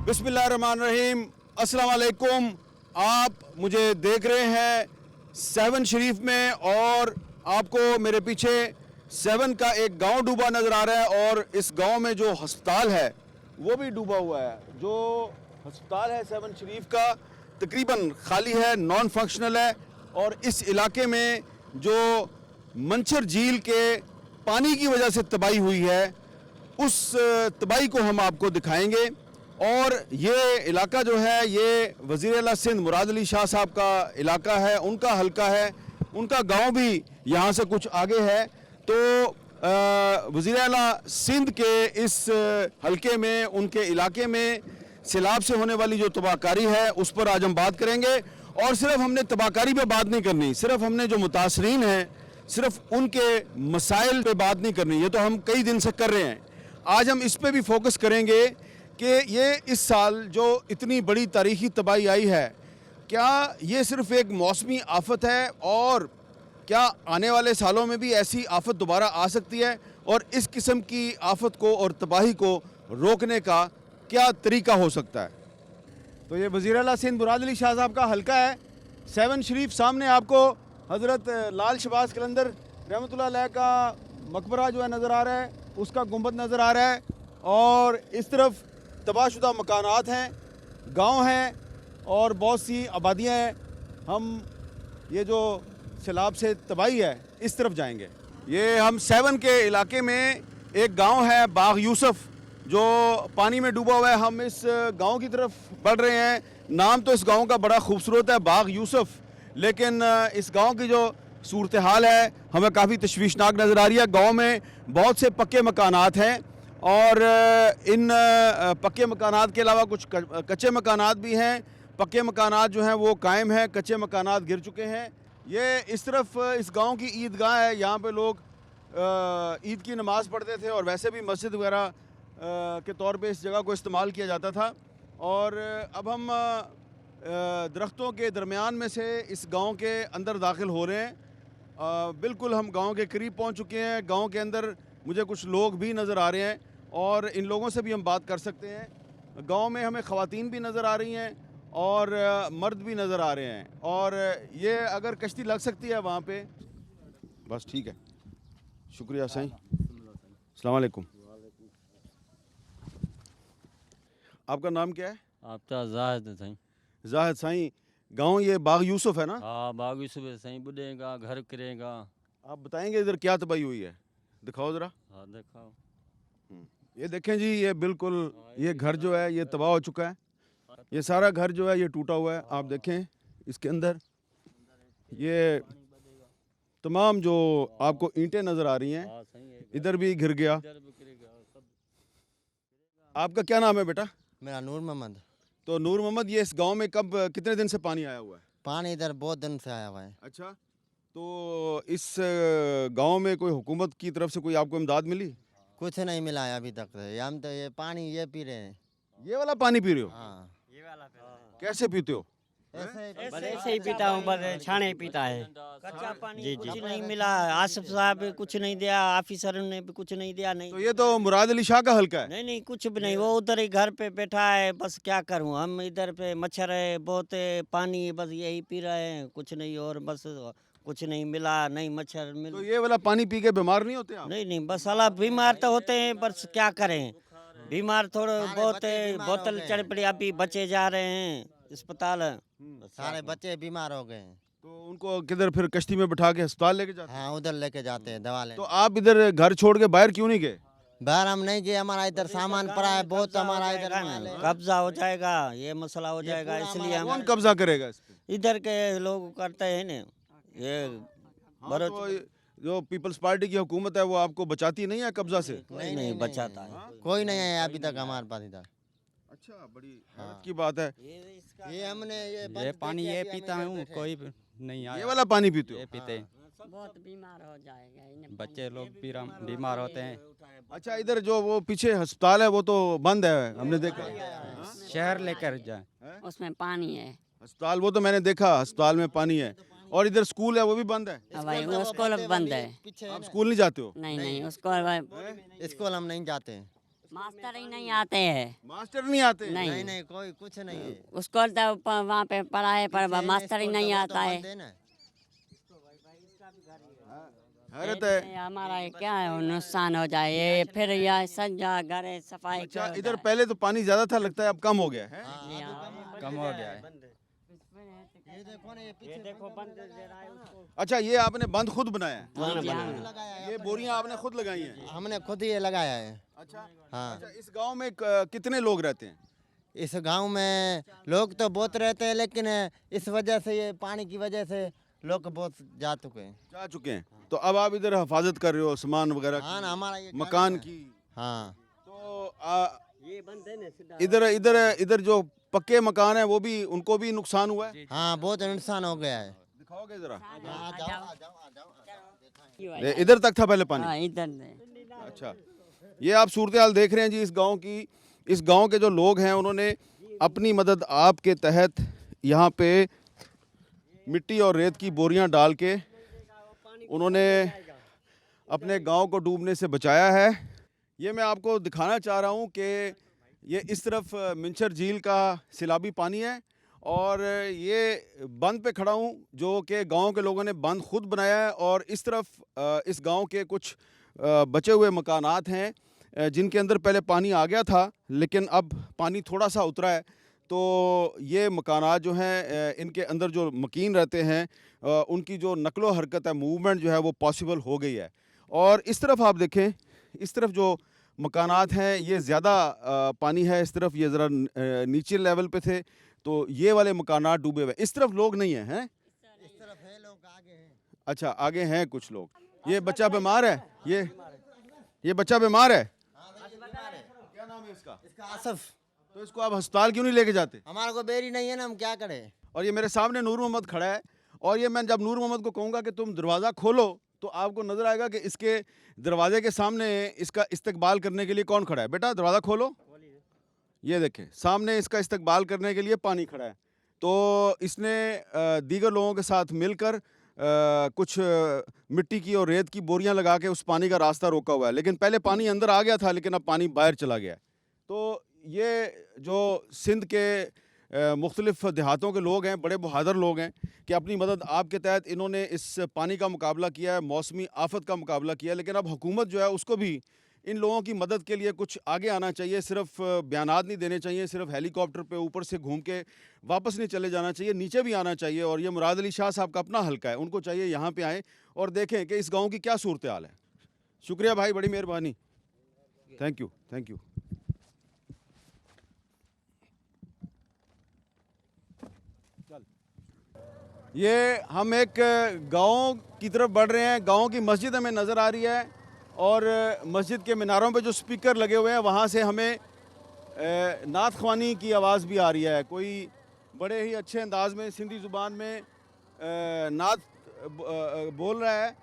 बिस्मिल्लाहिर्रहमानिर्रहीम, अस्सलाम वालेकुम। आप मुझे देख रहे हैं 7 शरीफ में और आपको मेरे पीछे 7 का एक गांव डूबा नज़र आ रहा है और इस गांव में जो अस्पताल है वो भी डूबा हुआ है। जो अस्पताल है 7 शरीफ का तकरीबन खाली है, नॉन फंक्शनल है और इस इलाके में जो मंचर झील के पानी की वजह से तबाही हुई है उस तबाही को हम आपको दिखाएंगे। और ये इलाका जो है ये वज़ीर आला सिंध मुराद अली शाह साहब का इलाका है, उनका हलका है, उनका गांव भी यहाँ से कुछ आगे है। तो वज़ीर आला सिंध के इस हलके में, उनके इलाके में सैलाब से होने वाली जो तबाहकारी है उस पर आज हम बात करेंगे। और सिर्फ हमने तबाहकारी पे बात नहीं करनी, सिर्फ हमने जो मुतासरीन हैं सिर्फ उनके मसाइल पे बात नहीं करनी, ये तो हम कई दिन से कर रहे हैं। आज हम इस पे भी फोकस करेंगे कि ये इस साल जो इतनी बड़ी तारीखी तबाही आई है, क्या ये सिर्फ एक मौसमी आफत है और क्या आने वाले सालों में भी ऐसी आफत दोबारा आ सकती है, और इस किस्म की आफत को और तबाही को रोकने का क्या तरीका हो सकता है। तो ये वज़ीर आला सिंध मुराद अली शाह साहब का हलका है 7 शरीफ। सामने आपको हज़रत लाल शहबाज कलंदर रहमतुल्लाह अलैह का मकबरा जो है नज़र आ रहा है, उसका गुंबद नज़र आ रहा है और इस तरफ तबाहशुदा मकानात हैं, गांव हैं और बहुत सी आबादियां हैं। हम ये जो सैलाब से तबाही है इस तरफ जाएंगे। ये हम 7 के इलाके में एक गांव है बाग यूसुफ जो पानी में डूबा हुआ है। हम इस गांव की तरफ बढ़ रहे हैं। नाम तो इस गांव का बड़ा खूबसूरत है, बाग यूसुफ, लेकिन इस गांव की जो सूरत हाल है हमें काफ़ी तशवीशनाक नज़र आ रही है। गांव में बहुत से पक्के मकानात हैं और इन पक्के मकानात के अलावा कुछ कच्चे मकानात भी हैं। पक्के मकानात जो हैं वो कायम हैं, कच्चे मकानात गिर चुके हैं। ये इस तरफ इस गांव की ईदगाह है, यहाँ पे लोग ईद की नमाज़ पढ़ते थे और वैसे भी मस्जिद वगैरह के तौर पे इस जगह को इस्तेमाल किया जाता था। और अब हम दरख्तों के दरमियान में से इस गांव के अंदर दाखिल हो रहे हैं। बिल्कुल हम गांव के करीब पहुंच चुके हैं। गांव के अंदर मुझे कुछ लोग भी नज़र आ रहे हैं और इन लोगों से भी हम बात कर सकते हैं। गांव में हमें ख़वातीन भी नज़र आ रही हैं और मर्द भी नज़र आ रहे हैं। और ये अगर कश्ती लग सकती है वहाँ पे, बस ठीक है, शुक्रिया साईं। अस्सलाम वालेकुम। आपका नाम क्या है? आपका जाहिद है साईं। जाहिद साईं, गांव ये बाग यूसुफ है ना? हाँ, बाग यूसुफ है साईं। बुढ़ेगा, घर करेगा। आप बताएंगे इधर क्या तबाही हुई है, दिखाओ ज़रा। हाँ दिखाओ। ये देखें जी, ये बिल्कुल ये घर जो है ये तबाह हो चुका है। ये सारा घर जो है ये टूटा हुआ है। आप देखें इसके अंदर ये तमाम जो आपको ईंटें नज़र आ रही हैं, हाँ सही है। इधर भी गिर गया। इधर भी करेगा सब। आपका क्या नाम है बेटा? मेरा नूर मोहम्मद। तो नूर मोहम्मद, ये इस गांव में कब कितने दिन से पानी आया हुआ है? पानी इधर बहुत दिन से आया हुआ है। अच्छा, तो इस गांव में कोई हुकूमत की तरफ से कोई आपको इमदाद मिली? कुछ नहीं मिला है अभी तक। हम तो ये पानी ये पी रहे हैं। ये वाला पानी पी रहे हो? हाँ, कैसे पीते हो? ऐसे बस ऐसे ही पीता हूँ, बस छाने पीता है। कच्चा पानी जी कुछ जी नहीं नहीं मिला। आसिफ साहब ने कुछ नहीं दिया, ऑफिसर ने भी कुछ नहीं दिया। नहीं तो ये तो मुराद अली शाह का हलका है। नहीं नहीं कुछ भी नहीं। वो उधर ही घर पे बैठा है। बस क्या करूँ, हम इधर पे मच्छर है बहुत है, पानी बस यही पी रहे हैं, कुछ नहीं। और बस कुछ नहीं मिला, नहीं मच्छर मिल। तो ये वाला पानी पी के बीमार नहीं होते आप? नहीं नहीं, बस अल्लाह बीमार तो होते हैं, बस क्या करें, बीमार थोड़े बहुत बच्चे है। बीमार बोतल हो गए। चढ़ पड़ी, अभी बच्चे जा रहे हैं अस्पताल। सारे बच्चे बीमार हो गए हैं। तो उनको किधर फिर कश्ती में बिठा के अस्पताल लेके जाते हैं? हाँ, उधर लेके जाते हैं दवा तो लेने। आप इधर घर छोड़ के बाहर क्यों नहीं गए? बाहर हम नहीं गए, हमारा इधर सामान पड़ा है बहुत। हमारा इधर माल है। कब्जा हो जाएगा, ये मसला हो जाएगा, पूरा इसलिए हम कौन कब्जा करेगा इस पे? इधर के लोग करते हैं ना ये। हाँ, तो जो पीपल्स पार्टी की हुकूमत है वो आपको बचाती नहीं है कब्जा से? कोई नहीं बचाता है। कोई नहीं है अभी तक हमारे पास इधर। अच्छा, बड़ी हैरत की बात है। ये हमने ये पानी ये पीता हूँ, कोई नहीं ये आया। वाला पानी पीते हो? ये पीते बहुत बीमार हो जाएगा इन्हें। बच्चे लोग बीमार होते हैं। अच्छा, इधर जो वो पीछे अस्पताल है वो तो बंद है, हमने देखा। शहर लेकर जाए। उसमें पानी है। अस्पताल वो तो मैंने देखा, अस्पताल में पानी है। और इधर स्कूल है वो भी बंद है। अब भाई उसको बंद है। आप स्कूल नहीं जाते हो? नहीं नहीं उसको स्कूल हम नहीं जाते हैं। मास्टर ही नहीं आते हैं। मास्टर नहीं आते? नहीं। नहीं नहीं कोई कुछ नहीं है। उसको तो वहाँ पे पढ़ाए पर पीछे मास्टर ही स्कूल नहीं का वो आता तो है। बंद ना। हैरत है। ये हमारा क्या है नुकसान हो जाए ये फिर यह सज्जा घर सफाई अच्छा, करो इधर जाए। पहले तो पानी ज्यादा था, लगता है अब कम हो गया है। जी हाँ। कम हो गया है। ये देखो ना, ये पीछे देखो बंद दे रहा है उसको। अच्छा, ये आपने बंद खुद बनाया है? हाँ जी, हाँ। लगाया है, ये बोरियां आपने खुद लगाई हैं? हमने खुद ही ये लगाया है। अच्छा। हाँ। अच्छा, इस गांव में कितने लोग रहते हैं? इस गांव में लोग तो बहुत रहते हैं, लेकिन इस वजह से, ये पानी की वजह से लोग बहुत जा चुके हैं। जा चुके हैं। तो अब आप इधर हिफाजत कर रहे हो सामान वगैरह हाँ ना, हमारा ये की, मकान है। की। हाँ। तो ये बंद है ना सीधा। इधर इधर इधर जो पक्के मकान है वो भी, उनको भी नुकसान हुआ है? हाँ बहुत नुकसान हो गया है। दिखाओगे जरा। इधर तक था पहले पानी? हाँ इधर से। अच्छा, ये आप सूरत हाल देख रहे हैं जी इस गांव की। इस गांव के जो लोग हैं उन्होंने अपनी मदद आपके तहत यहाँ पे मिट्टी और रेत की बोरियां डाल के उन्होंने अपने गांव को डूबने से बचाया है। ये मैं आपको दिखाना चाह रहा हूँ कि ये इस तरफ मिंचर झील का सैलाबी पानी है और ये बंद पे खड़ा हूँ जो कि गांव के लोगों ने बंद खुद बनाया है। और इस तरफ इस गांव के कुछ बचे हुए मकानात हैं जिनके अंदर पहले पानी आ गया था, लेकिन अब पानी थोड़ा सा उतरा है। तो ये मकानात जो हैं इनके अंदर जो मकीन रहते हैं उनकी जो नकलो हरकत है, मूवमेंट जो है वो पॉसिबल हो गई है। और इस तरफ आप देखें, इस तरफ जो मकानात हैं ये ज़्यादा पानी है। इस तरफ ये ज़रा नीचे लेवल पे थे, तो ये वाले मकानात डूबे हुए। इस तरफ लोग नहीं हैं? इस तरफ है लोग, आगे हैं। अच्छा, आगे हैं कुछ लोग। ये बच्चा बीमार है? ये बच्चा बीमार है? क्या नाम है इसका? इसका आसफ। तो इसको आप अस्पताल क्यों नहीं लेके जाते? हमारे को बेरी नहीं है ना, हम क्या करें। और ये मेरे सामने नूर मोहम्मद खड़ा है, और ये मैं जब नूर मोहम्मद को कहूँगा कि तुम दरवाज़ा खोलो तो आपको नज़र आएगा कि इसके दरवाजे के सामने इसका इस्तकबाल करने के लिए कौन खड़ा है। बेटा दरवाज़ा खोलो। ये देखें, सामने इसका इस्तकबाल करने के लिए पानी खड़ा है। तो इसने दीगर लोगों के साथ मिलकर कुछ मिट्टी की और रेत की बोरियां लगा के उस पानी का रास्ता रोका हुआ है। लेकिन पहले पानी अंदर आ गया था, लेकिन अब पानी बाहर चला गया है। तो ये जो सिंध के मुख्तलिफ देहातों के लोग हैं, बड़े बहादुर लोग हैं कि अपनी मदद आपके तहत इन्होंने इस पानी का मुकाबला किया है, मौसमी आफत का मुकाबला किया है। लेकिन अब हुकूमत जो है उसको भी इन लोगों की मदद के लिए कुछ आगे आना चाहिए। सिर्फ बयानात नहीं देने चाहिए, सिर्फ हेलीकॉप्टर पे ऊपर से घूम के वापस नहीं चले जाना चाहिए, नीचे भी आना चाहिए। और ये मुराद अली शाह साहब का अपना हल्का है, उनको चाहिए यहाँ पे आएँ और देखें कि इस गाँव की क्या सूरत हाल है। शुक्रिया भाई, बड़ी मेहरबानी, थैंक यू, थैंक यू। ये हम एक गांव की तरफ बढ़ रहे हैं। गांव की मस्जिद हमें नज़र आ रही है और मस्जिद के मीनारों पे जो स्पीकर लगे हुए हैं वहाँ से हमें नात ख्वानी की आवाज़ भी आ रही है। कोई बड़े ही अच्छे अंदाज में सिंधी ज़ुबान में नात बोल रहा है।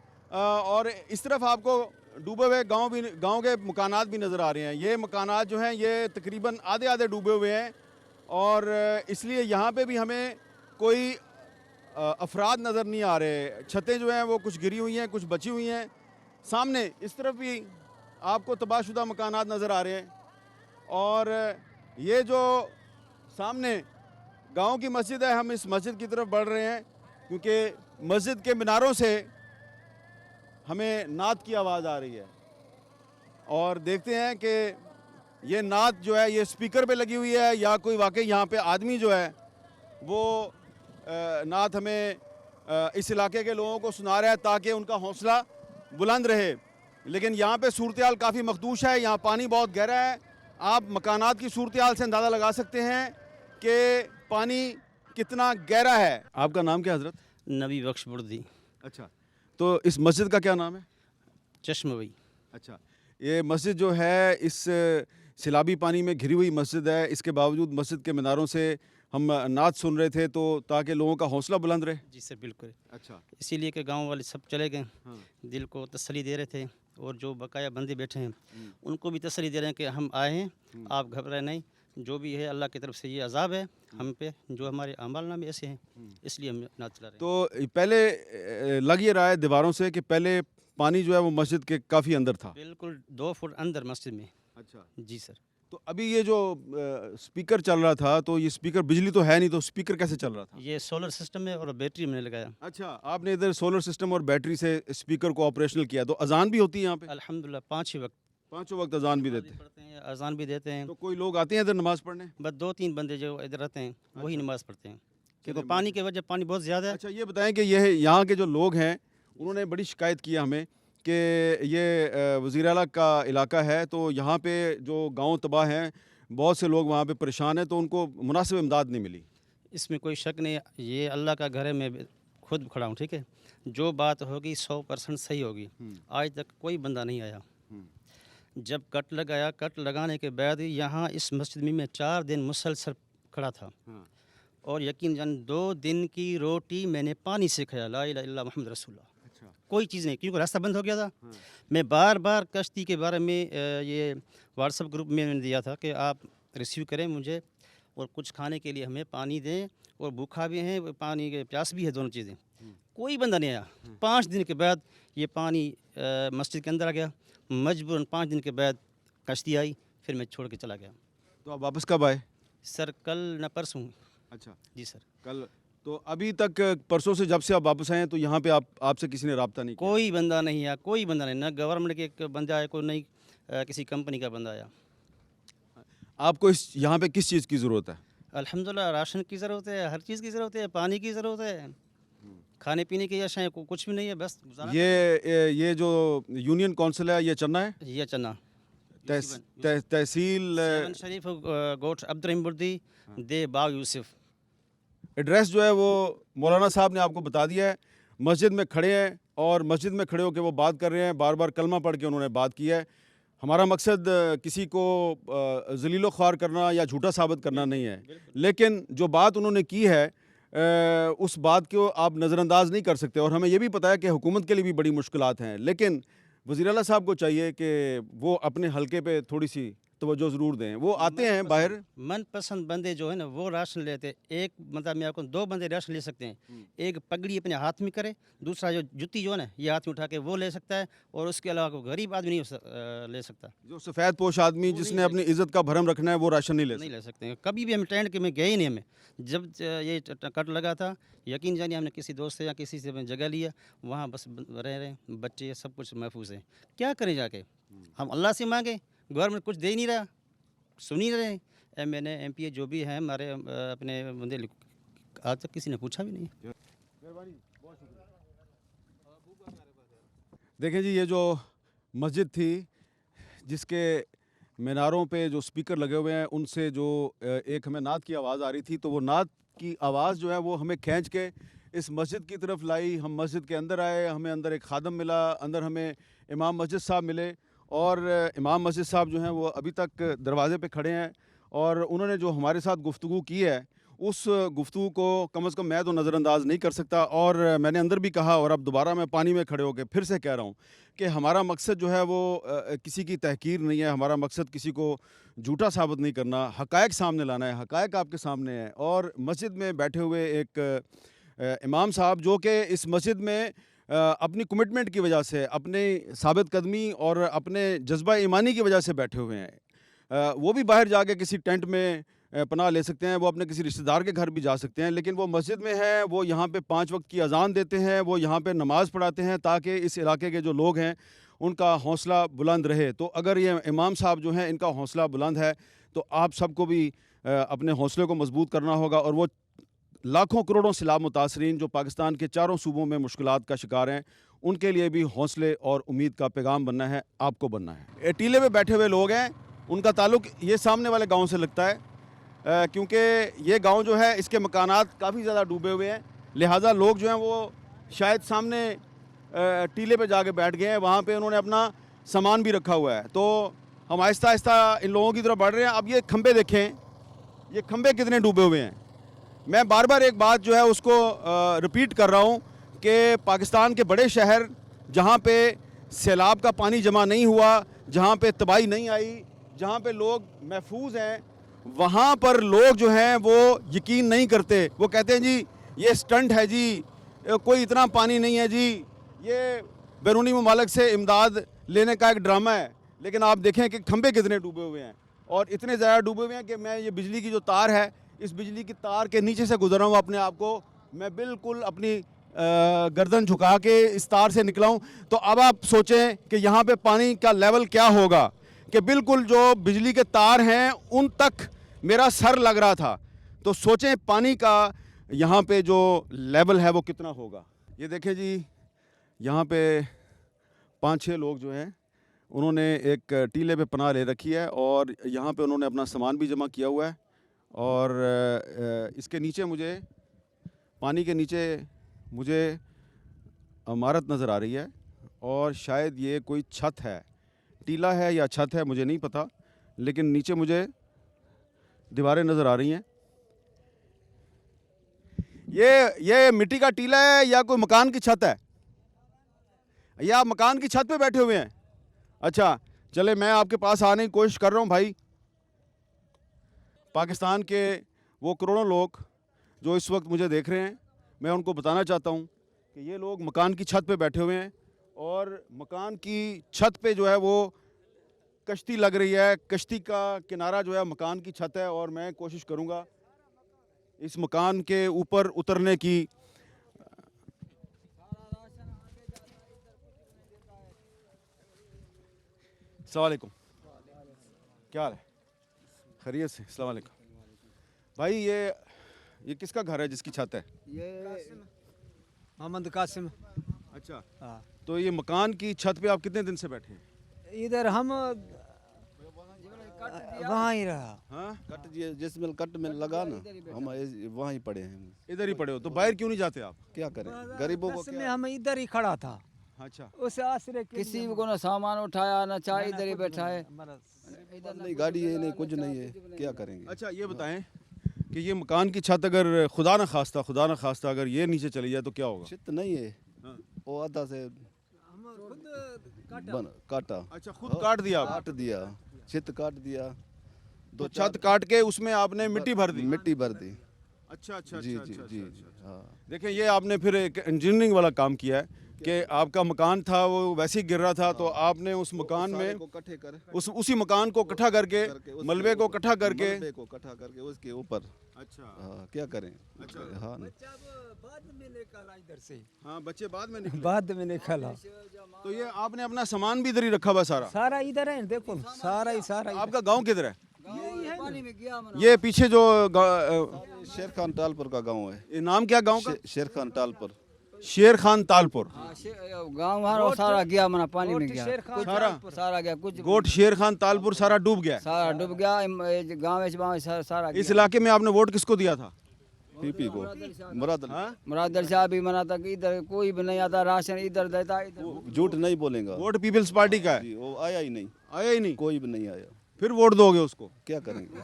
और इस तरफ आपको डूबे हुए गांव के मकानात भी नज़र आ रहे हैं। ये मकानात जो हैं ये तकरीबन आधे आधे डूबे हुए हैं और इसलिए यहाँ पे भी हमें कोई अफराद नज़र नहीं आ रहे। छतें जो हैं वो कुछ गिरी हुई हैं, कुछ बची हुई हैं। सामने इस तरफ भी आपको तबाहशुदा मकानात नज़र आ रहे हैं। और ये जो सामने गांव की मस्जिद है, हम इस मस्जिद की तरफ बढ़ रहे हैं क्योंकि मस्जिद के मीनारों से हमें नात की आवाज़ आ रही है। और देखते हैं कि ये नात जो है ये स्पीकर पे लगी हुई है या कोई वाकई यहाँ पे आदमी जो है वो नात हमें इस इलाके के लोगों को सुना रहा है ताकि उनका हौसला बुलंद रहे। लेकिन यहाँ पे सूरत हाल काफ़ी मखदूश है, यहाँ पानी बहुत गहरा है। आप मकानात की सूरत हाल से अंदाज़ा लगा सकते हैं कि पानी कितना गहरा है। आपका नाम क्या हज़रत? नबी बख्श बुर्दी। अच्छा, तो इस मस्जिद का क्या नाम है? चश्म भाई। अच्छा, ये मस्जिद जो है इस सैलाबी पानी में घिरी हुई मस्जिद है। इसके बावजूद मस्जिद के मीनारों से हम नात सुन रहे थे तो ताकि लोगों का हौसला बुलंद रहे। जी सर बिल्कुल। अच्छा, इसीलिए कि गांव वाले सब चले गए, हाँ। दिल को तसल्ली दे रहे थे और जो बकाया बंदे बैठे हैं उनको भी तसल्ली दे रहे हैं कि हम आए हैं, आप घबराए नहीं, जो भी है अल्लाह की तरफ से ये अजाब है हम पे, जो हमारे अमाल नामे ऐसे हैं, इसलिए हम नात चला रहे हैं। तो पहले लग ये रहा है दीवारों से कि पहले पानी जो है वो मस्जिद के काफ़ी अंदर था। बिल्कुल 2 फुट अंदर मस्जिद में। अच्छा, जी सर। तो अभी ये जो स्पीकर चल रहा था, तो ये स्पीकर, बिजली तो है नहीं, तो स्पीकर कैसे चल रहा था? ये सोलर सिस्टम है और बैटरी मैंने लगाया। अच्छा, आपने इधर सोलर सिस्टम और बैटरी से स्पीकर को ऑपरेशनल किया। तो अजान भी होती है यहाँ पे? अल्हम्दुलिल्लाह 5 ही वक्त पांचों वक्त अजान भी देते हैं? पढ़ते हैं, अजान भी देते हैं। तो कोई लोग आते हैं इधर नमाज पढ़ने? बस 2-3 बंदे जो इधर रहते हैं वही अच्छा। नमाज़ पढ़ते हैं, क्योंकि चलिए, पानी की वजह, पानी बहुत ज़्यादा है। अच्छा, ये बताएं कि ये यहाँ के जो लोग हैं, उन्होंने बड़ी शिकायत की है हमें कि ये वज़ीर आला का इलाका है, तो यहाँ पे जो गांव तबाह हैं, बहुत से लोग वहाँ पे परेशान हैं, तो उनको मुनासिब इमदाद नहीं मिली। इसमें कोई शक नहीं, ये अल्लाह का घर है, मैं खुद खड़ा हूँ, ठीक है। जो बात होगी 100% सही होगी। आज तक कोई बंदा नहीं आया। जब कट लगाया, कट लगाने के बाद यहाँ इस मस्जिद में मैं 4 दिन मुसलसल खड़ा था, और यकीन जान 2 दिन की रोटी मैंने पानी से खाया। ला इलाहा इल्लल्लाह मुहम्मद रसूलुल्लाह। अच्छा, कोई चीज़ नहीं, क्योंकि रास्ता बंद हो गया था। मैं बार बार कश्ती के बारे में ये व्हाट्सएप ग्रुप में मैंने दिया था कि आप रिसीव करें मुझे, और कुछ खाने के लिए हमें पानी दें, और भूखा भी हैं, पानी के प्यास भी है, दोनों चीज़ें। कोई बंदा नहीं आया। 5 दिन के बाद ये पानी मस्जिद के अंदर आ गया। मजबूरन 5 दिन के बाद कश्ती आई, फिर मैं छोड़ के चला गया। तो आप वापस कब आए? सर कल न परसों। अच्छा, जी सर। कल। तो अभी तक परसों से जब से आप वापस आए हैं, तो यहाँ पे आपसे किसी ने रब्ता नहीं किया? कोई बंदा नहीं आया, कोई बंदा नहीं, ना गवर्नमेंट के एक बंदा आया, कोई नहीं किसी कंपनी का बंदा आया। आपको इस यहाँ पे किस चीज़ की ज़रूरत है? अल्हम्दुलिल्लाह राशन की ज़रूरत है, हर चीज़ की ज़रूरत है, पानी की ज़रूरत है, खाने पीने की अशाएँ कुछ भी नहीं है, बस गुजारा ये जो यूनियन काउंसिल है, ये चन्ना है? ये चन्ना तहसील सेवन शरीफ गोट अब्दुर्रहीम बुर्दी दे बाग यूसुफ। एड्रेस जो है वो मौलाना साहब ने आपको बता दिया है। मस्जिद में खड़े हैं, और मस्जिद में खड़े होकर वो बात कर रहे हैं, बार बार कलमा पढ़ के उन्होंने बात की है। हमारा मकसद किसी को ज़लीलो ख्वार करना या झूठा साबित करना नहीं है, लेकिन जो बात उन्होंने की है, उस बात को आप नज़रअंदाज नहीं कर सकते। और हमें ये भी पता है कि हुकूमत के लिए भी बड़ी मुश्किलात हैं, लेकिन वज़ीर आला साहब को चाहिए कि वो अपने हलके पे थोड़ी सी तवज्जो ज़रूर दें। वो आते हैं बाहर, मनपसंद बंदे जो है ना वो राशन लेते हैं। एक मतलब मैं आपको 2 बंदे राशन ले सकते हैं। एक पगड़ी अपने हाथ में करे, दूसरा जो जुत्ती जो है ना ये हाथ में उठा के वो ले सकता है, और उसके अलावा कोई गरीब आदमी नहीं ले सकता। जो सफ़ेद पोश आदमी जिसने अपनी इज़्ज़त का भरम रखना है, वो राशन नहीं ले सकता। नहीं ले सकते हैं। कभी भी हम टेंट के में गए ही नहीं। हमें जब ये कट लगा था, यकीन जानिए हमने किसी दोस्त से या किसी से जगह लिया, वहाँ बस रह रहे हैं, बच्चे सब कुछ महफूज है। क्या करें जाके? हम अल्लाह से मांगे, गवर्नमेंट कुछ दे ही नहीं रहा, सुन ही रहे। MNA MPA जो भी हैं हमारे अपने बंदे, आज तक किसी ने पूछा भी नहीं। देखें जी, ये जो मस्जिद थी जिसके मीनारों पे जो स्पीकर लगे हुए हैं, उनसे जो एक हमें नात की आवाज़ आ रही थी, तो वो नात की आवाज़ जो है वो हमें खींच के इस मस्जिद की तरफ लाई। हम मस्जिद के अंदर आए, हमें अंदर एक खादम मिला, अंदर हमें इमाम मस्जिद साहब मिले, और इमाम मस्जिद साहब जो हैं वो अभी तक दरवाज़े पे खड़े हैं, और उन्होंने जो हमारे साथ गुफ्तगू की है, उस गुफ्तगू को कम से कम मैं तो नज़रअंदाज नहीं कर सकता। और मैंने अंदर भी कहा, और अब दोबारा मैं पानी में खड़े होकर फिर से कह रहा हूँ कि हमारा मकसद जो है वो किसी की तहकीर नहीं है। हमारा मकसद किसी को झूठा साबित नहीं करना, हक़ायक़ सामने लाना है। हक़ायक़ आपके सामने है। और मस्जिद में बैठे हुए एक इमाम साहब, जो कि इस मस्जिद में अपनी कमिटमेंट की वजह से, अपनी साबित कदमी और अपने जज्बा ईमानी की वजह से बैठे हुए हैं, वो भी बाहर जाके किसी टेंट में पनाह ले सकते हैं, वो अपने किसी रिश्तेदार के घर भी जा सकते हैं, लेकिन वो मस्जिद में है, वो यहाँ पे 5 वक्त की अजान देते हैं, वो यहाँ पे नमाज़ पढ़ाते हैं, ताकि इस इलाके के जो लोग हैं उनका हौसला बुलंद रहे। तो अगर ये इमाम साहब जो हैं इनका हौसला बुलंद है, तो आप सबको भी अपने हौसले को मजबूत करना होगा। और वो लाखों करोड़ों सैलाब मुतासरीन जो पाकिस्तान के चारों सूबों में मुश्किलात का शिकार हैं, उनके लिए भी हौसले और उम्मीद का पैगाम बनना है, आपको बनना है। टीले में बैठे हुए लोग हैं, उनका ताल्लुक़ ये सामने वाले गाँव से लगता है, क्योंकि ये गांव जो है इसके मकानात काफ़ी ज़्यादा डूबे हुए हैं, लिहाजा लोग जो हैं वो शायद सामने टीले पे जाके बैठ गए हैं, वहाँ पे उन्होंने अपना सामान भी रखा हुआ है। तो हम आहिस्ता आहिस्ता इन लोगों की तरफ बढ़ रहे हैं। अब ये खंबे देखें, ये खंबे कितने डूबे हुए हैं। मैं बार बार एक बात जो है उसको रिपीट कर रहा हूँ कि पाकिस्तान के बड़े शहर जहाँ पे सैलाब का पानी जमा नहीं हुआ, जहाँ पे तबाही नहीं आई, जहाँ पे लोग महफूज हैं, वहाँ पर लोग जो हैं वो यकीन नहीं करते। वो कहते हैं जी ये स्टंट है जी, कोई इतना पानी नहीं है जी, ये बैरूनी ममालिक से इमदाद लेने का एक ड्रामा है। लेकिन आप देखें कि खंबे कितने डूबे हुए हैं और इतने ज़्यादा डूबे हुए हैं कि मैं ये बिजली की जो तार है, इस बिजली की तार के नीचे से गुजरा हूँ अपने आप को, मैं बिल्कुल अपनी गर्दन झुका के इस तार से निकला हूँ। तो अब आप सोचें कि यहाँ पे पानी का लेवल क्या होगा, कि बिल्कुल जो बिजली के तार हैं उन तक मेरा सर लग रहा था। तो सोचें पानी का यहाँ पे जो लेवल है वो कितना होगा। ये देखें जी, यहाँ पे 5-6 लोग जो हैं उन्होंने एक टीले पे पनाह ले रखी है और यहाँ पे उन्होंने अपना सामान भी जमा किया हुआ है। और इसके नीचे मुझे, पानी के नीचे मुझे इमारत नज़र आ रही है और शायद ये कोई छत है, टीला है या छत है मुझे नहीं पता, लेकिन नीचे मुझे दीवारें नज़र आ रही हैं। ये मिट्टी का टीला है या कोई मकान की छत है? या आप मकान की छत पे बैठे हुए हैं? अच्छा चले, मैं आपके पास आने की कोशिश कर रहा हूँ भाई। पाकिस्तान के वो करोड़ों लोग जो इस वक्त मुझे देख रहे हैं, मैं उनको बताना चाहता हूँ कि ये लोग मकान की छत पे बैठे हुए हैं और मकान की छत पे जो है वो कश्ती लग रही है, कश्ती का किनारा जो है मकान की छत है और मैं कोशिश करूँगा इस मकान के ऊपर उतरने की। अस्सलाम वालेकुम, क्या हाल है? खैरियत से? अस्सलाम वालेकुम भाई, ये किसका घर है जिसकी छत है? ये मोहम्मद कासिम। अच्छा, हाँ, तो ये मकान की छत पे आप कितने दिन से बैठे हैं? इधर हम वहाँ ही रहा। हाँ, कट जिस मिल कट में लगा ना, हम वहाँ ही पड़े हैं। इधर ही पड़े हो, तो बाहर क्यों नहीं जाते आप? क्या करें, गरीबों को बस में क्या? हम इधर ही खड़ा था, अच्छा, उस आसरे के किसी लिए को ना सामान उठाया ना चाय, हम- इधर ही बैठा है। हमारा- नहीं गाड़ी है, नहीं कुछ नहीं है, क्या करेंगे? अच्छा ये बताएं कि ये मकान की छत अगर खुदा न खास्ता अगर ये नीचे चली जाए तो क्या होगा? चित नहीं है, हाँ। वो आधा से हम खुद काटा, अच्छा, खुद काट दिया आप? काट दिया, चित काट दिया, तो छत काट के उसमें आपने मिट्टी भर दी? मिट्टी भर दी। अच्छा अच्छा जी अच्छा जी अच्छा, जी अच्छा, जी, अच्छा। हाँ। देखें, ये आपने फिर एक इंजीनियरिंग वाला काम किया है कि आपका मकान था वो वैसे ही गिर रहा था, तो आपने उस मकान सारे में को इकट्ठे कर उसी मकान को इकट्ठा करके उसके मलबे को इकट्ठा करके। मलबे को इकट्ठा करके उसके ऊपर, अच्छा हाँ, क्या करें? हाँ, बाद में निकाला इधर से, हाँ, बच्चे बाद में निकले। बाद में निकाला। तो ये आपने अपना सामान भी इधर ही रखा हुआ सारा? सारा इधर है, देखो सारा ही सारा आपका गांव किधर है? पानी में गया मना। ये पीछे जो शेर खान तालपुर का गांव है। ये नाम क्या गांव का? शेर खान तालपुर। शेर खान तालपुर। गाँव हमारा सारा गया मना, पानी में गया। शेर खान सारा सारा गया, कुछ गोट शेर खान तालपुर सारा डूब गया है। सारा डूब गया। गाँव सारा इस इलाके में आपने वोट किसको दिया था? पीपी को मुराद अली। हाँ? मुरादर शाह भी मना था कि इधर कोई भी नहीं आता, राशन इधर देता इधर। झूठ नहीं बोलेगा। वोट पीपल्स पार्टी का है? जी, वो आया ही नहीं, आया ही नहीं? कोई भी नहीं आया। फिर वोट दोगे उसको? क्या करेंगे?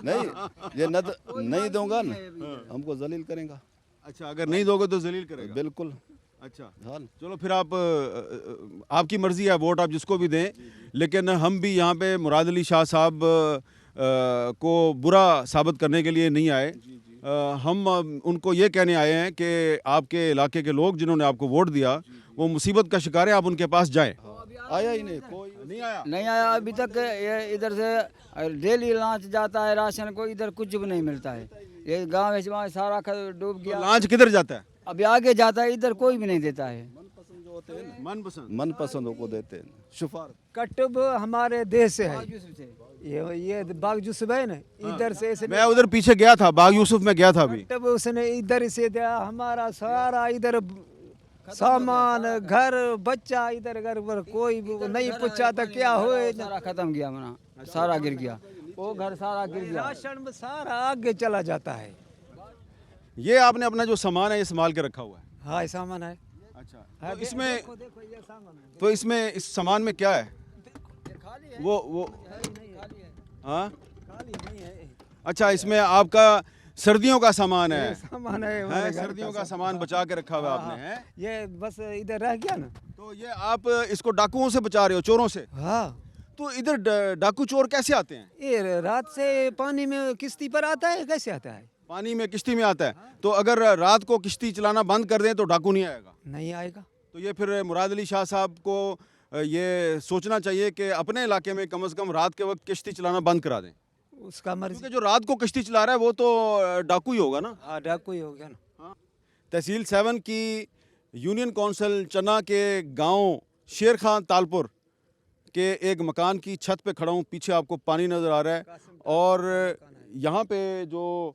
नहीं, ये नहीं दूंगा ना, हमको जलील करेगा। अच्छा, अगर नहीं दोगे तो जलील करेगा? बिल्कुल। अच्छा, हाँ, चलो फिर आप आपकी मर्जी है, वोट आप जिसको भी दें, लेकिन हम भी यहाँ पे मुराद अली शाह साहब को बुरा साबित करने के लिए नहीं आए। हम उनको ये कहने आए हैं कि आपके इलाके के लोग जिन्होंने आपको वोट दिया वो मुसीबत का शिकार है, आप उनके पास जाएं। आया ही नहीं, कोई नहीं आया? नहीं आया अभी तक। ये इधर से डेली लांच जाता है राशन को, इधर कुछ भी नहीं मिलता है। ये गाँव में सारा डूब तो गया। लांच किधर जाता है? अभी आगे जाता है, इधर कोई भी नहीं देता है। मनपसंद को देते हैं। शुफार कटुब हमारे देश से है, ये बाग यूसुफ है ना, इधर से इसने मैं उधर पीछे गया था, बाग यूसुफ में गया था अभी। कटुब उसने इधर से दिया। हमारा सारा इधर सामान, घर, बच्चा इधर घर पर कोई नहीं पूछा था क्या हुए। सारा खत्म गया मना, सारा गिर गया। वो घर सारा गिर गया। राशन में सारा आगे चला जाता है। ये आपने अपना जो सामान है ये संभाल के रखा हुआ है? हाँ, ये सामान है। अच्छा, तो इसमें इस सामान में क्या है? वो हाँ, अच्छा, इसमें आपका सर्दियों का सामान है? सामान है, है, सर्दियों का सामान बचा के रखा हुआ है आपने, है? ये बस इधर रह गया ना। तो ये आप इसको डाकुओं से बचा रहे हो, चोरों से? हाँ, तो इधर डाकू चोर कैसे आते हैं? ये रात से पानी में किश्ती पर आता है, कैसे आता है? पानी में किश्ती में आता है, तो अगर रात को किश्ती चलाना बंद कर दें तो डाकू नहीं आएगा? नहीं आएगा। तो ये फिर मुराद अली शाह साहब को ये सोचना चाहिए कि अपने इलाके में कम से कम रात के वक्त किश्ती चलाना बंद करा दें, उसका मर्जी। क्योंकि जो रात को किश्ती चला रहा है वो तो डाकू ही होगा ना। हाँ डाकू ही हो गया ना। तहसील 7 की यूनियन काउंसिल चन्ना के गांव शेर खान तालपुर के एक मकान की छत पे खड़ा हूँ। पीछे आपको पानी नज़र आ रहा है और यहाँ पे जो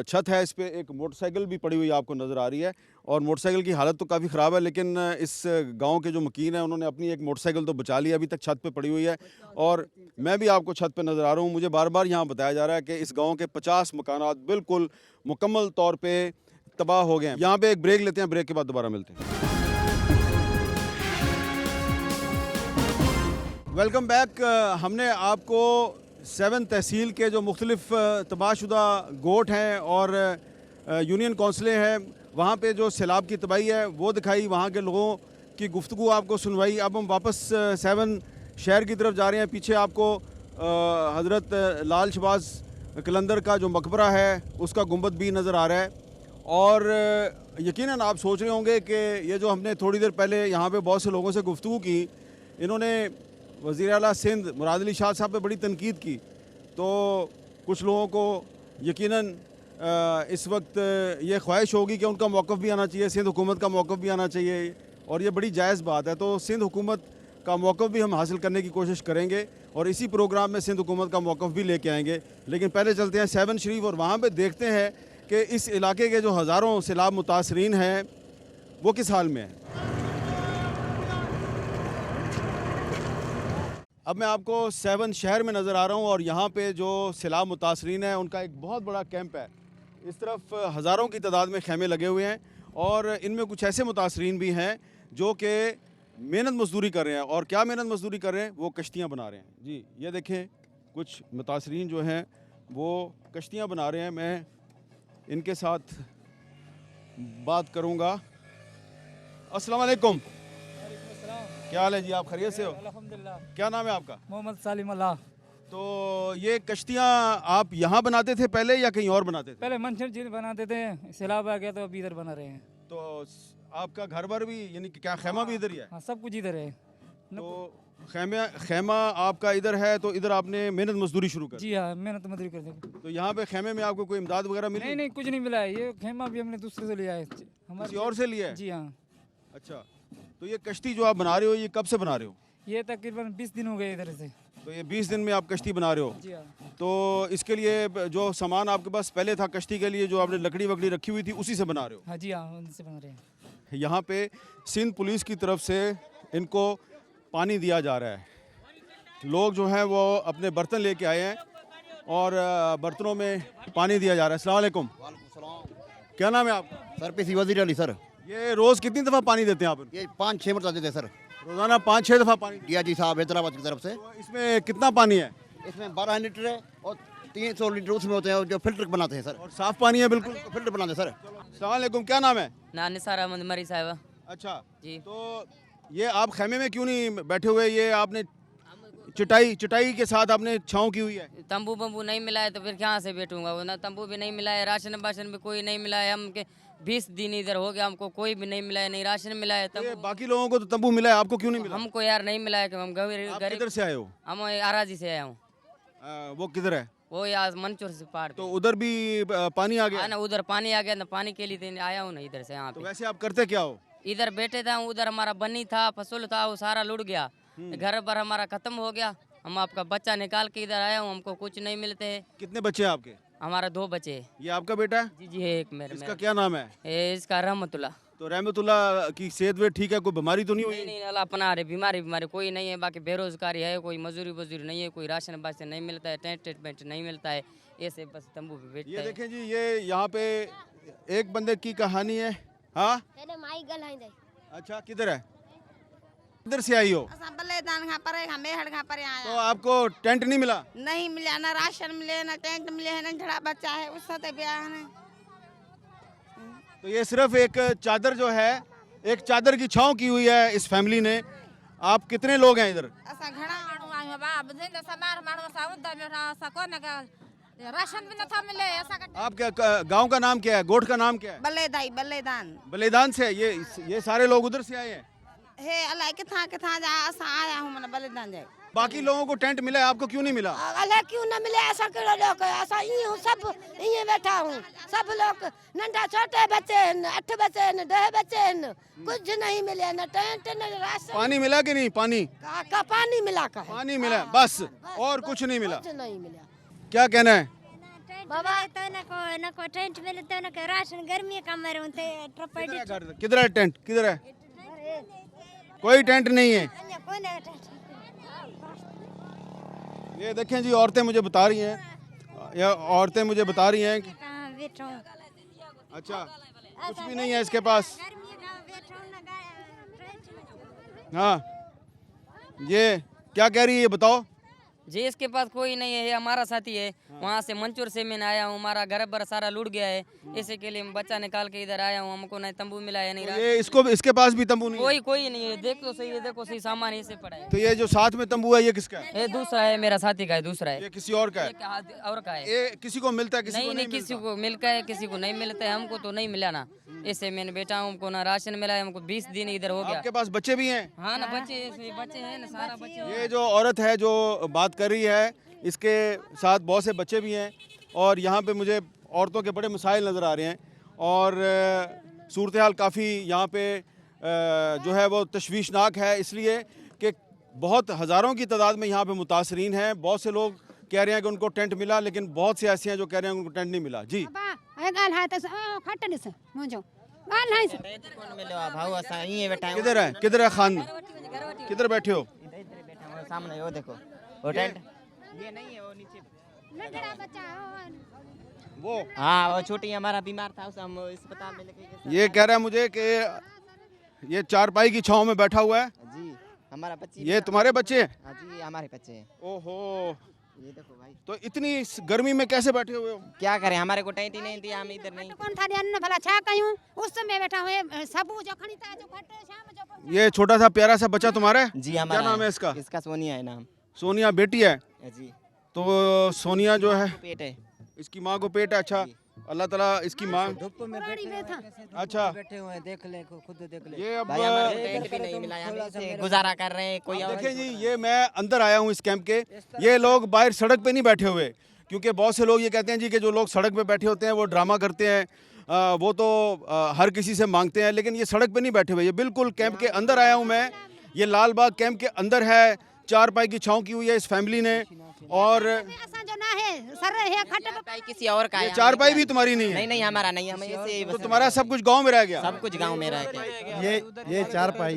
छत है इस पे एक मोटरसाइकिल भी पड़ी हुई आपको नज़र आ रही है और मोटरसाइकिल की हालत तो काफ़ी ख़राब है, लेकिन इस गांव के जो मकीन है उन्होंने अपनी एक मोटरसाइकिल तो बचा ली, अभी तक छत पे पड़ी हुई है और मैं भी आपको छत पे नज़र आ रहा हूँ। मुझे बार बार यहाँ बताया जा रहा है कि इस गांव के 50 मकानात बिल्कुल मुकम्मल तौर पे तबाह हो गए हैं। यहाँ पे एक ब्रेक लेते हैं, ब्रेक के बाद दोबारा मिलते हैं। Welcome back. हमने आपको 7 तहसील के जो मुख्तलिफ तबाहशुदा गोट हैं और यूनियन काउंसिलें हैं वहाँ पे जो सैलाब की तबाही है वो दिखाई, वहाँ के लोगों की गुफ्तगू आपको सुनवाई। अब हम वापस 7 शहर की तरफ जा रहे हैं। पीछे आपको हज़रत लाल शहबाज कलंदर का जो मकबरा है उसका गुंबद भी नज़र आ रहा है और यकीनन आप सोच रहे होंगे कि ये जो हमने थोड़ी देर पहले यहाँ पे बहुत से लोगों से गुफ्तगू की, इन्होंने वज़ीर आला सिंध मुराद अली शाह साहब पे बड़ी तनकीद की, तो कुछ लोगों को यकीनन इस वक्त ये ख्वाहिश होगी कि उनका मौक़िफ़ भी आना चाहिए, सिंध हुकूमत का मौक़िफ़ भी आना चाहिए और ये बड़ी जायज़ बात है। तो सिंध हुकूमत का मौक़िफ़ भी हम हासिल करने की कोशिश करेंगे और इसी प्रोग्राम में सिंध हुकूमत का मौक़िफ़ भी लेके आएंगे। लेकिन पहले चलते हैं 7 शरीफ और वहाँ पर देखते हैं कि इस इलाके के जो हज़ारों सैलाब मुतासरीन हैं वो किस हाल में हैं। अब मैं आपको 7 शहर में नज़र आ रहा हूँ और यहाँ पे जो सैलाब मुतासरीन हैं उनका एक बहुत बड़ा कैंप है। इस तरफ हज़ारों की तादाद में खैमे लगे हुए हैं और इनमें कुछ ऐसे मुतासरीन भी हैं जो कि मेहनत मजदूरी कर रहे हैं। और क्या मेहनत मजदूरी कर रहे हैं? वो कश्तियाँ बना रहे हैं। जी ये देखें, कुछ मुतासरीन जो हैं वो कश्तियाँ बना रहे हैं। मैं इनके साथ बात करूँगा। अस्सलाम वालेकुम, क्या हाल है जी? आप खैरियत से हो? अल्हम्दुलिल्लाह। क्या नाम है आपका? मोहम्मद सालिम अल्लाह। तो ये कश्तियाँ आप यहाँ बनाते थे पहले या कहीं और बनाते थे? पहले मंचर झील बनाते थे, सैलाब आ गया तो अभी इधर बना रहे हैं। तो आपका घर बार भी यानी कि क्या खैमा भी इधर ही है? हाँ सब कुछ इधर है। तो खैमा आपका इधर है, तो इधर आपने मेहनत मजदूरी शुरू कर? जी हाँ, मेहनत मजदूरी करते हैं। तो यहाँ पे खैमे में आपको कोई इमदाद वगैरह मिली? नहीं नहीं, कुछ नहीं मिला है। ये खेमा भी हमने दूसरे से लिया है, किसी और से लिया है? जी हाँ। अच्छा, तो ये कश्ती जो आप बना रहे हो ये कब से बना रहे हो? ये तकरीबन 20 दिन हो गए इधर से। तो ये 20 दिन में आप कश्ती बना रहे हो? जी हाँ। तो इसके लिए जो सामान आपके पास पहले था कश्ती के लिए, जो आपने लकड़ी वकड़ी रखी हुई थी, उसी से बना रहे हो? हाँ जी हाँ, उनसे बना रहे हैं। यहाँ पे सिंध पुलिस की तरफ से इनको पानी दिया जा रहा है। लोग जो हैं वो अपने बर्तन लेके आए हैं और बर्तनों में पानी दिया जा रहा है। अस्सलाम वालेकुम। क्या नाम है आपका? सर पीसी वजीर अली सर। ये रोज़ कितनी दफ़ा पानी देते हैं आप? ये 5-6 मरतबा देते हैं सर। रोज़ाना 5-6 दफ़ा पानी? दिया जी साहब हैदराबाद की तरफ से। तो इसमें कितना पानी है? इसमें 12 लीटर है और 300 लीटर उसमें होते हैं जो फिल्टर बनाते हैं सर। और साफ़ पानी है बिल्कुल? फिल्टर बनाते हैं सर। अस्सलाम वालेकुम, क्या नाम है? ना निसार अहमद मरी साहब। अच्छा जी। तो ये आप खैमे में क्यों नहीं बैठे हुए? ये आपने चटाई के साथ आपने छाँव की हुई है? तंबू बम्बू नहीं मिला है तो फिर कहाँ से बैठूंगा? वो ना तंबू भी नहीं मिला है, राशन वाशन भी कोई नहीं मिला है। हम के 20 दिन इधर हो गया, हमको कोई भी नहीं मिला है, नहीं राशन मिला है। तो बाकी लोगों को तो तंबू मिला है, आपको क्यों नहीं मिला? हमको यार नहीं मिला है कि हम आप किधर से आए हो? हम आराजी से आया हूँ। वो किधर है? वो यहाँ मंचूर से पार। तो उधर भी पानी आ गया? ना उधर पानी आ गया ना, पानी के लिए आया हूँ ना इधर से यहाँ तो पे। वैसे आप करते क्या हो? इधर बैठे था, उधर हमारा बनी था, फसल था, वो सारा लुट गया। घर पर हमारा खत्म हो गया। हम आपका बच्चा निकाल के इधर आया हूँ, हमको कुछ नहीं मिलते है। कितने बच्चे हैं आपके? हमारा 2 बच्चे। ये आपका बेटा है? जी जी है एक मेरे। इसका क्या नाम है? इसका रहमतुल्ला। तो रहमतुल्ला की सेहत वे ठीक है? कोई बीमारी तो नहीं हुई? नहीं अल्लाह अपना रहे, बीमारी कोई नहीं है। बाकी बेरोजगारी है, कोई मजदूरी वजूरी नहीं है, कोई राशन वाशन नहीं मिलता है, टेंट टेंट नहीं मिलता है। ऐसे बस तंबू पे बैठते हैं। ये देखें जी, ये यहाँ पे एक बंदे की कहानी है। हाँ अच्छा, किधर है? किधर से आई हो? तो आपको टेंट नहीं मिला? नहीं मिला, ना राशन मिले, ना टेंट मिले है, ना झड़ा बच्चा है उससे ब्याह है। तो ये सिर्फ एक चादर जो है, एक चादर की छाँव की हुई है इस फैमिली ने। आप कितने लोग हैं इधर? राशन भी न मिले। आपके गांव का नाम क्या है? गोठ का नाम क्या है? बल्लेदाई बल्लेदान। बल्लेदान से? ये सारे लोग उधर से आए हैं? हे अल्लाह किथा किथा जा असा आया हूं मन बलिदान जाए। बाकी लोगों को टेंट मिला है, आपको क्यों नहीं मिला? अल्लाह क्यों न मिले ऐसा केड़ो लोग असा ई हूं सब ई बैठा हूं सब लोग नंढा छोटे बच्चे हैं 8 बच्चे हैं 10 बच्चे हैं कुछ नहीं मिले न टेंट न राशन। पानी मिला कि नहीं? पानी का पानी मिला का पानी मिला बस और कुछ नहीं मिला। कुछ नहीं मिला। क्या कहना है? बाबा तो न को टेंट मिले तो न राशन गर्मी का मर होते ट्रपड़ किधर है टेंट? किधर है? कोई टेंट नहीं है। ये देखें जी, औरतें मुझे बता रही हैं, ये औरतें मुझे बता रही हैं कि अच्छा कुछ भी नहीं है इसके पास। हाँ, ये क्या कह रही है ये बताओ? जी इसके पास कोई नहीं है, ये हमारा साथी है। वहाँ से मंचूर से मैं आया हूँ, हमारा घर पर सारा लूट गया है, इसी के लिए बच्चा निकाल के इधर आया हूँ। हमको नहीं तंबू मिला है, नहीं ये इसको इसके पास भी तंबू नहीं है? कोई नहीं है। देख तो सही है, देखो सही सामान इसे पड़ा है। तो ये जो साथ में तंबू है ये किसका है? ये दूसरा है, मेरा साथी का है, दूसरा है। ये किसी और का है? और का है। ये किसी को मिलता है किसी को नहीं किसी को मिलता है किसी को नहीं मिलता है। हमको तो नहीं मिला ना, इससे मैंने बेटा हूँ, हमको ना राशन मिला है। हमको 20 दिन इधर हो गया। आपके पास बच्चे भी हैं? हाँ ना, बच्चे हैं ना, सारा बच्चे। ये जो औरत है जो बात कर रही है, इसके साथ बहुत से बच्चे भी हैं और यहाँ पे मुझे औरतों के बड़े मसाइल नज़र आ रहे हैं और सूरत हाल काफ़ी यहाँ पे जो है वो तशवीशनाक है, इसलिए कि बहुत हज़ारों की तादाद में यहाँ पे मुतासरीन हैं। बहुत से लोग कह रहे हैं कि उनको टेंट मिला, लेकिन बहुत से ऐसे हैं जो कह रहे हैं उनको टेंट नहीं मिला। जी किधर है खान? किधर बैठे हो? सामने वो देखो वो टेंट ये नहीं है, वो नीचे वो हाँ वो छोटी हमारा बीमार था उसे हम अस्पताल में लेके। ये कह रहा है मुझे कि ये चारपाई की छांव में बैठा हुआ है। जी हमारा बच्चे। ये तुम्हारे बच्चे हैं? हाँ जी हमारे बच्चे हैं। ओहो, ये देखो भाई, तो इतनी गर्मी में कैसे बैठे हुए हो? क्या करें, हमारे को टेंट ही नहीं दिया, हम इधर नहीं। कौन था न भला छा कयूं उस समय बैठा हुए सब जो खणी था जो खट्टे शाम जो। ये छोटा सा प्यारा सा बच्चा तुम्हारा है? जी हमारा। क्या नाम है इसका? इसका सोनिया है नाम। सोनिया बेटी है जी। तो सोनिया जो है पेट है, इसकी माँ को पेट है। अच्छा, अल्लाह ताला इसकी माँ अच्छा बैठे हुए हैं, देख ले खुद देख ले। ये अब भाई हमारा टेंट भी नहीं मिला, हम ऐसे गुजारा कर रहे हैं। कोई देखें जी, ये मैं अंदर आया हूँ इस कैंप के, ये लोग बाहर सड़क पे नहीं बैठे हुए, क्योंकि बहुत से लोग ये कहते हैं जी कि जो लोग सड़क पे बैठे होते हैं वो ड्रामा करते हैं, वो तो हर किसी से मांगते हैं, लेकिन ये सड़क पे नहीं बैठे हुए, ये बिल्कुल कैंप के अंदर आया हूँ मैं। ये लाल बाग कैंप के अंदर है, चारपाई की छांव की हुई है इस फैमिली ने। और जो ना है सर है खट किसी और का है। ये चारपाई भी तुम्हारी नहीं है? नहीं हमारा नहीं है, हम ऐसे तो तुम्हारा सब कुछ गांव में रह गया? सब कुछ गांव में रह गया। ये चारपाई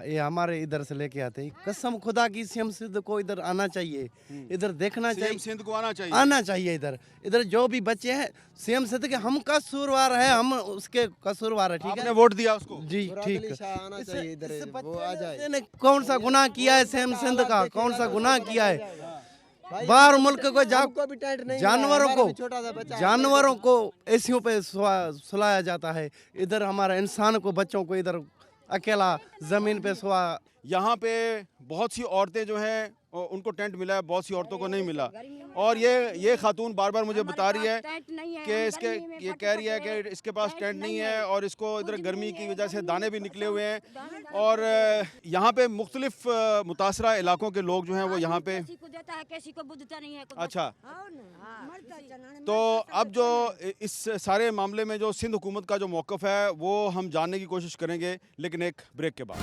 ये हमारे इधर से लेके आते हैं। कसम खुदा की सीएम सिंध को इधर आना चाहिए, इधर देखना चाहिए, सिंध को आना चाहिए इधर जो भी बच्चे हैं सीएम सिंध के हम कसूरवार है, हम उसके कसूरवार है। ठीक है, आपने वोट दिया उसको? जी ठीक। ने कौन सा गुनाह किया है सीएम सिंध का? कौन सा गुनाह किया है? बाहर मुल्क को जानवरों को एसियों पे सुलाया जाता है, इधर हमारा इंसान को बच्चों को इधर अकेला जमीन पे सुला। यहाँ पे बहुत सी औरतें जो हैं उनको टेंट मिला है, बहुत सी औरतों को नहीं मिला। और ये खातून बार बार मुझे बता रही है कि ये कह रही है कि इसके पास टेंट नहीं है और इसको इधर गर्मी की वजह से दाने भी निकले हुए हैं। और यहाँ पे मुख्तलिफ मुतासरा इलाकों के लोग जो हैं वो यहाँ पे। अच्छा, तो अब जो इस सारे मामले में जो सिंध हुकूमत का जो मौक़िफ़ है वो हम जानने की कोशिश करेंगे, लेकिन एक ब्रेक के बाद।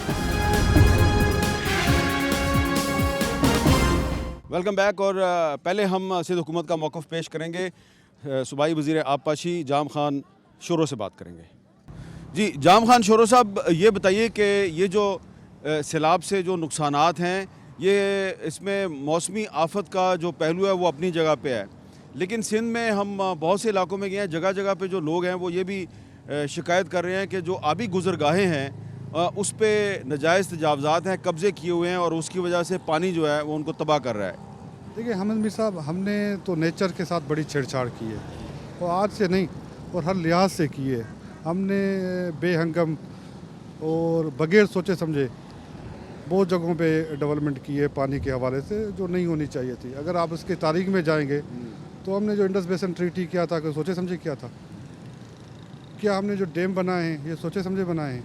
Welcome back. और पहले हम सिंध हुकूमत का मौक़िफ़ पेश करेंगे, सूबाई वज़ीर आबपाशी जाम खान शोरो से बात करेंगे। जी जाम खान शोरो साहब, ये बताइए कि ये जो सैलाब से जो नुकसानात हैं, ये इसमें मौसमी आफत का जो पहलू है वो अपनी जगह पे है, लेकिन सिंध में हम बहुत से इलाकों में गए हैं, जगह जगह पे जो लोग हैं वो ये भी शिकायत कर रहे हैं कि जो आबी गुज़रगाहें हैं उस पर नाजायज़ तजावज़ात हैं, कब्ज़े किए हुए हैं और उसकी वजह से पानी जो है वो उनको तबाह कर रहा है। देखिए हामिद मीर साहब, हमने तो नेचर के साथ बड़ी छेड़छाड़ की है, और आज से नहीं और हर लिहाज से की है। हमने बेहंगम और बगैर सोचे समझे बहुत जगहों पे डेवलपमेंट की है पानी के हवाले से, जो नहीं होनी चाहिए थी। अगर आप इसके तारीख में जाएंगे तो हमने जो इंडस बेसिन ट्रीटी किया था, सोचे समझे किया था? क्या हमने जो डैम बनाए हैं ये सोचे समझे बनाए हैं?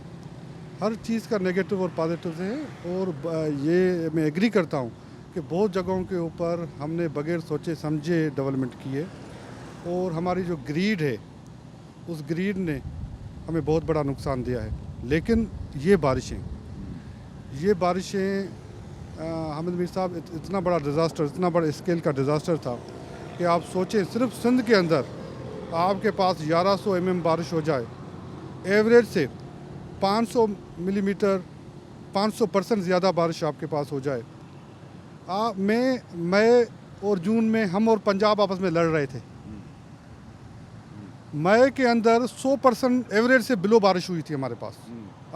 हर चीज़ का नेगेटिव और पॉजिटिव है। और ये मैं एग्री करता हूँ कि बहुत जगहों के ऊपर हमने बगैर सोचे समझे डेवलपमेंट किए और हमारी जो ग्रीड है उस ग्रीड ने हमें बहुत बड़ा नुकसान दिया है। लेकिन ये बारिशें हामिद मीर साहब इतना बड़ा डिज़ास्टर, इतना बड़ा स्केल का डिज़ास्टर था कि आप सोचें सिर्फ सिंध के अंदर आपके पास 1100 mm बारिश हो जाए, एवरेज से 500 मिलीमीटर 500% ज़्यादा बारिश आपके पास हो जाए। मई और जून में हम और पंजाब आपस में लड़ रहे थे। मई के अंदर 100% एवरेज से बिलो बारिश हुई थी हमारे पास।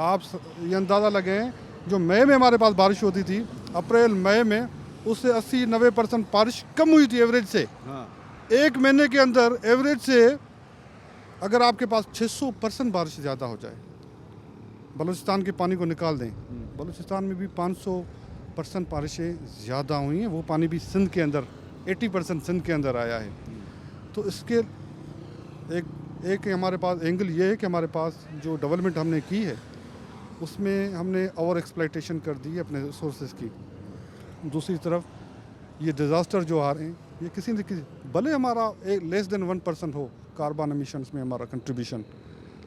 आप ये अंदाज़ा लगाएं, जो मई में हमारे पास बारिश होती थी, अप्रैल मई में उससे 80-90% बारिश कम हुई थी एवरेज से। एक महीने के अंदर एवरेज से अगर आपके पास 600% बारिश ज़्यादा हो जाए, बलूचिस्तान के पानी को निकाल दें, बलूचिस्तान में भी 500% बारिशें ज़्यादा हुई हैं। वो पानी भी सिंध के अंदर 80% सिंध के अंदर आया है। तो इसके एक हमारे पास एंगल ये है कि हमारे पास जो डेवलपमेंट हमने की है उसमें हमने ओवर एक्सप्लॉइटेशन कर दी है अपने रिसोर्सेज की। दूसरी तरफ ये डिज़ास्टर जो आ रहे हैं, ये किसी न किसी, भले हमारा एक लेस देन 1% हो कार्बन एमिशंस में हमारा कंट्रीब्यूशन,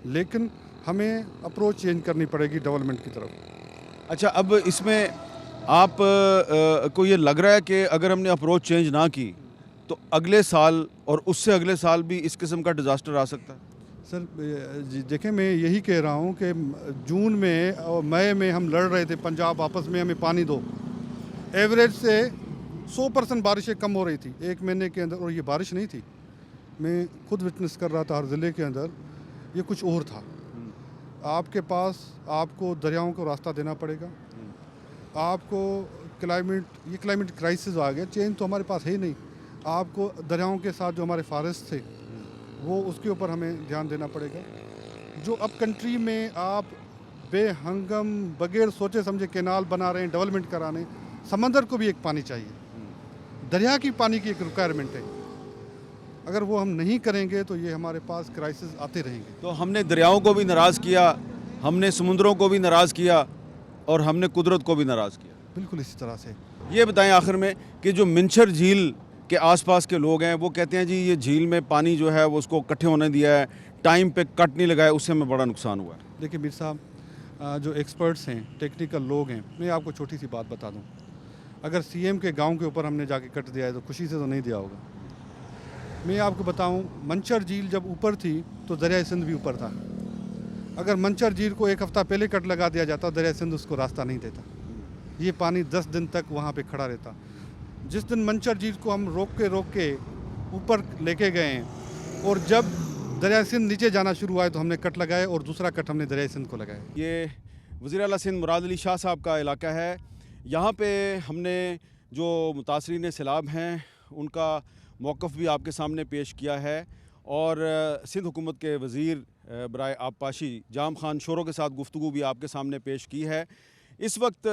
लेकिन हमें अप्रोच चेंज करनी पड़ेगी डेवलपमेंट की तरफ। अच्छा, अब इसमें आप को ये लग रहा है कि अगर हमने अप्रोच चेंज ना की तो अगले साल और उससे अगले साल भी इस किस्म का डिज़ास्टर आ सकता है? सर देखें, मैं यही कह रहा हूँ कि जून में और मई में हम लड़ रहे थे पंजाब आपस में, हमें पानी दो। एवरेज से 100% बारिशें कम हो रही थी एक महीने के अंदर, और ये बारिश नहीं थी। मैं खुद विटनेस कर रहा था हर ज़िले के अंदर, ये कुछ और था। आपके पास आपको दरियाओं को रास्ता देना पड़ेगा, आपको क्लाइमेट क्राइसिस आ गया, चेंज तो हमारे पास है ही नहीं। आपको दरियाओं के साथ जो हमारे फॉरेस्ट थे वो उसके ऊपर हमें ध्यान देना पड़ेगा। जो अब कंट्री में आप बेहंगम बगैर सोचे समझे कैनाल बना रहे हैं, डेवलपमेंट करा रहे हैं, समंदर को भी एक पानी चाहिए, दरिया की पानी की एक रिक्वायरमेंट है। अगर वो हम नहीं करेंगे तो ये हमारे पास क्राइसिस आते रहेंगे। तो हमने दरियाओं को भी नाराज़ किया, हमने समुद्रों को भी नाराज़ किया और हमने कुदरत को भी नाराज़ किया। बिल्कुल इसी तरह से। ये बताएं आखिर में कि जो मिंचर झील के आसपास के लोग हैं वो कहते हैं जी ये झील में पानी जो है वो उसको इकट्ठे होने दिया है, टाइम पे कट नहीं लगाया, उससे हमें बड़ा नुकसान हुआ है। देखिए मीर साहब, जो एक्सपर्ट्स हैं, टेक्निकल लोग हैं, मैं आपको छोटी सी बात बता दूं। अगर सीएम के गांव के ऊपर हमने जाके कट दिया है तो खुशी से तो नहीं दिया होगा। मैं आपको बताऊं, मंचर झील जब ऊपर थी तो दरिया सिंध भी ऊपर था। अगर मंचर झील को एक हफ़्ता पहले कट लगा दिया जाता, दरिया सिंध उसको रास्ता नहीं देता, ये पानी 10 दिन तक वहाँ पे खड़ा रहता। जिस दिन मंचर झील को हम रोक के ऊपर लेके गए हैं और जब दरिया सिंध नीचे जाना शुरू हुआ है तो हमने कट लगाए और दूसरा कट हमने दरिया सिंध को लगाया। ये वज़ीर आला सिंध मुराद अली शाह साहब का इलाका है। यहाँ पे हमने जो मुतासरीन सैलाब हैं उनका मौक़िफ़ भी आपके सामने पेश किया है और सिंध हुकूमत के वज़ीर बराए आबपाशी जाम खान शोरों के साथ गुफ्तगू भी आपके सामने पेश की है। इस वक्त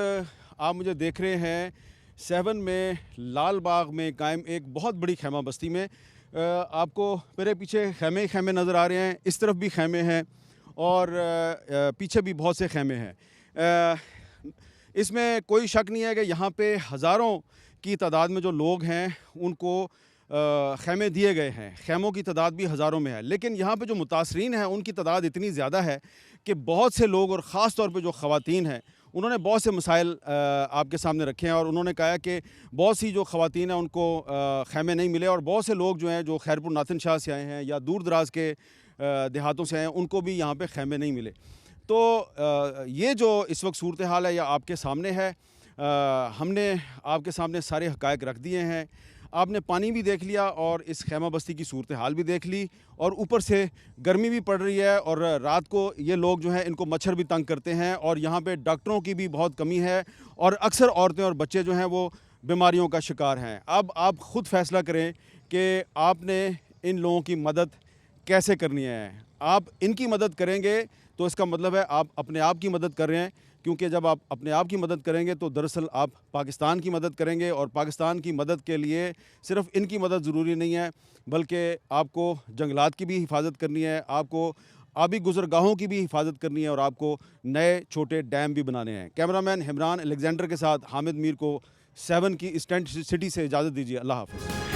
आप मुझे देख रहे हैं 7 में लाल बाग में कायम एक बहुत बड़ी खैमा बस्ती में। आपको मेरे पीछे खैमे ही खैमे नज़र आ रहे हैं, इस तरफ भी खैमे हैं और पीछे भी बहुत से खैमे हैं। इसमें कोई शक नहीं है कि यहाँ पे हज़ारों की तादाद में जो लोग हैं उनको खैमे दिए गए हैं। खैमों की तादाद भी हज़ारों में है, लेकिन यहाँ पे जो मुतासरीन हैं उनकी तादाद इतनी ज़्यादा है कि बहुत से लोग और ख़ास तौर पे जो ख़वातीन हैं उन्होंने बहुत से मसाइल आपके सामने रखे हैं और उन्होंने कहा कि बहुत सी जो ख़वातीन हैं उनको खैमे नहीं मिले और बहुत से लोग जो हैं जो खैरपुर नाथन शाह से आए हैं या दूर दराज के देहातों से आए हैं उनको भी यहाँ पे खैमे नहीं मिले। तो ये जो इस वक्त सूरत हाल है या आपके सामने है, हमने आपके सामने सारे हक़ाइक़ रख दिए हैं। आपने पानी भी देख लिया और इस खैमा बस्ती की सूरत हाल भी देख ली और ऊपर से गर्मी भी पड़ रही है और रात को ये लोग जो हैं इनको मच्छर भी तंग करते हैं और यहाँ पे डॉक्टरों की भी बहुत कमी है और अक्सर औरतें और बच्चे जो हैं वो बीमारियों का शिकार हैं। अब आप ख़ुद फ़ैसला करें कि आपने इन लोगों की मदद कैसे करनी है। आप इनकी मदद करेंगे तो इसका मतलब है आप अपने आप की मदद कर रहे हैं, क्योंकि जब आप अपने आप की मदद करेंगे तो दरअसल आप पाकिस्तान की मदद करेंगे और पाकिस्तान की मदद के लिए सिर्फ इनकी मदद ज़रूरी नहीं है बल्कि आपको जंगलात की भी हिफाजत करनी है, आपको आबी गुजरगाहों की भी हिफाजत करनी है और आपको नए छोटे डैम भी बनाने हैं। कैमरामैन हिमरान अलेक्जेंडर के साथ हामिद मीर को 7 की इस टेंट सिटी से इजाज़त दीजिए। अल्लाह हाफ़िज़।